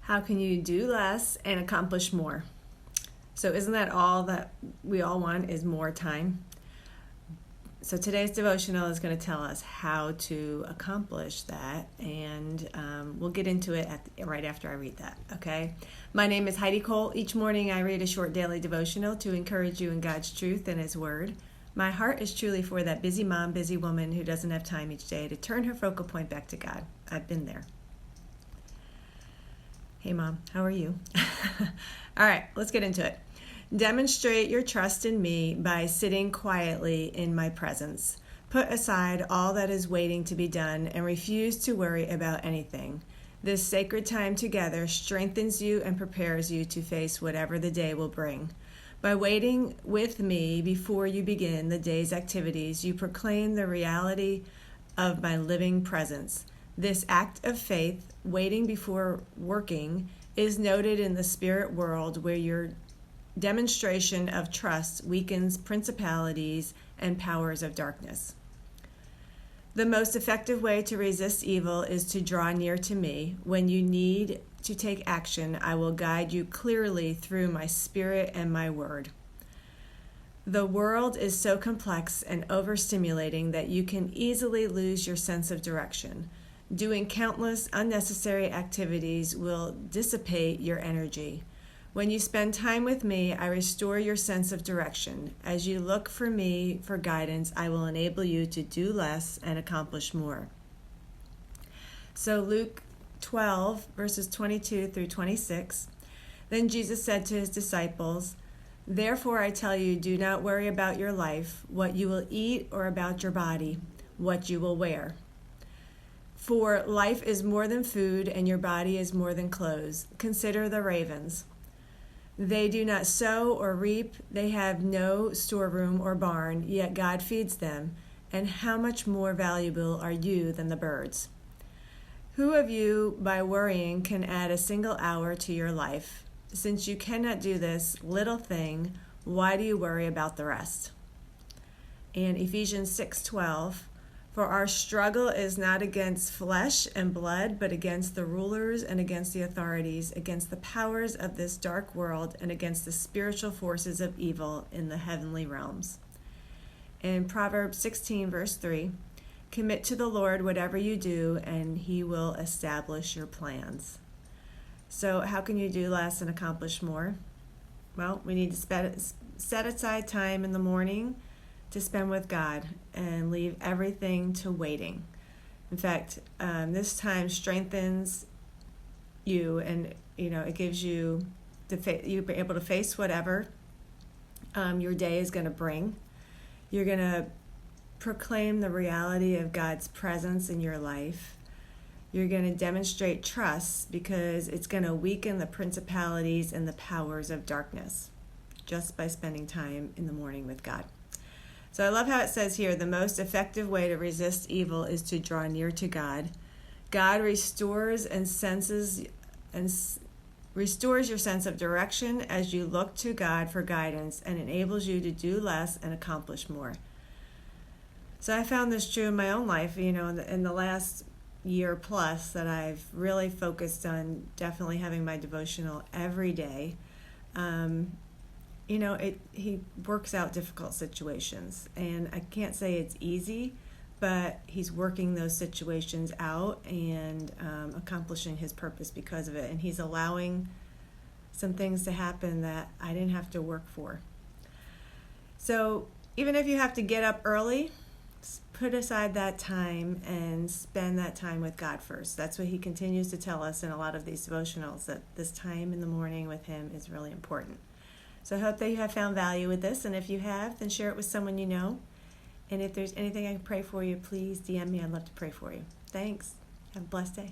How can you do less and accomplish more? So isn't that all that we all want, is more time? So today's devotional is going to tell us how to accomplish that, and we'll get into it right after I read that, okay? My name is Heidi Cole. Each morning I read a short daily devotional to encourage you in God's truth and His Word. My heart is truly for that busy mom, busy woman who doesn't have time each day to turn her focal point back to God. I've been there. Hey Mom, how are you? All right, let's get into it. Demonstrate your trust in me by sitting quietly in my presence. Put aside all that is waiting to be done and refuse to worry about anything. This sacred time together strengthens you and prepares you to face whatever the day will bring. By waiting with me before you begin the day's activities, you proclaim the reality of my living presence. This act of faith, waiting before working, is noted in the spirit world, where your demonstration of trust weakens principalities and powers of darkness. The most effective way to resist evil is to draw near to me. When you need to take action, I will guide you clearly through my spirit and my word. The world is so complex and overstimulating that you can easily lose your sense of direction. Doing countless unnecessary activities will dissipate your energy. When you spend time with me, I restore your sense of direction. As you look for me for guidance, I will enable you to do less and accomplish more. So Luke 12, verses 22 through 26. Then Jesus said to his disciples, "Therefore I tell you, do not worry about your life, what you will eat, or about your body, what you will wear. For life is more than food, and your body is more than clothes. Consider the ravens. They do not sow or reap, they have no storeroom or barn, yet God feeds them. And how much more valuable are you than the birds? Who of you, by worrying, can add a single hour to your life? Since you cannot do this little thing, why do you worry about the rest?" And Ephesians 6:12, "For our struggle is not against flesh and blood, but against the rulers and against the authorities, against the powers of this dark world, and against the spiritual forces of evil in the heavenly realms." And Proverbs 16, verse 3, "Commit to the Lord whatever you do, and He will establish your plans." So how can you do less and accomplish more? Well, we need to set aside time in the morning to spend with God and leave everything to waiting. In fact, this time strengthens you, and it gives you you'll be able to face whatever your day is going to bring. You're going to proclaim the reality of God's presence in your life. You're going to demonstrate trust because it's going to weaken the principalities and the powers of darkness just by spending time in the morning with God. So I love how it says here, the most effective way to resist evil is to draw near to God. God restores restores your sense of direction as you look to God for guidance, and enables you to do less and accomplish more. So I found this true in my own life, in the last year plus, that I've really focused on definitely having my devotional every day. He works out difficult situations, and I can't say it's easy, but He's working those situations out and accomplishing His purpose because of it. And He's allowing some things to happen that I didn't have to work for. So even if you have to get up early, put aside that time and spend that time with God first. That's what He continues to tell us in a lot of these devotionals, that this time in the morning with Him is really important. So I hope that you have found value with this, and if you have, then share it with someone you know. And if there's anything I can pray for you, please DM me. I'd love to pray for you. Thanks. Have a blessed day.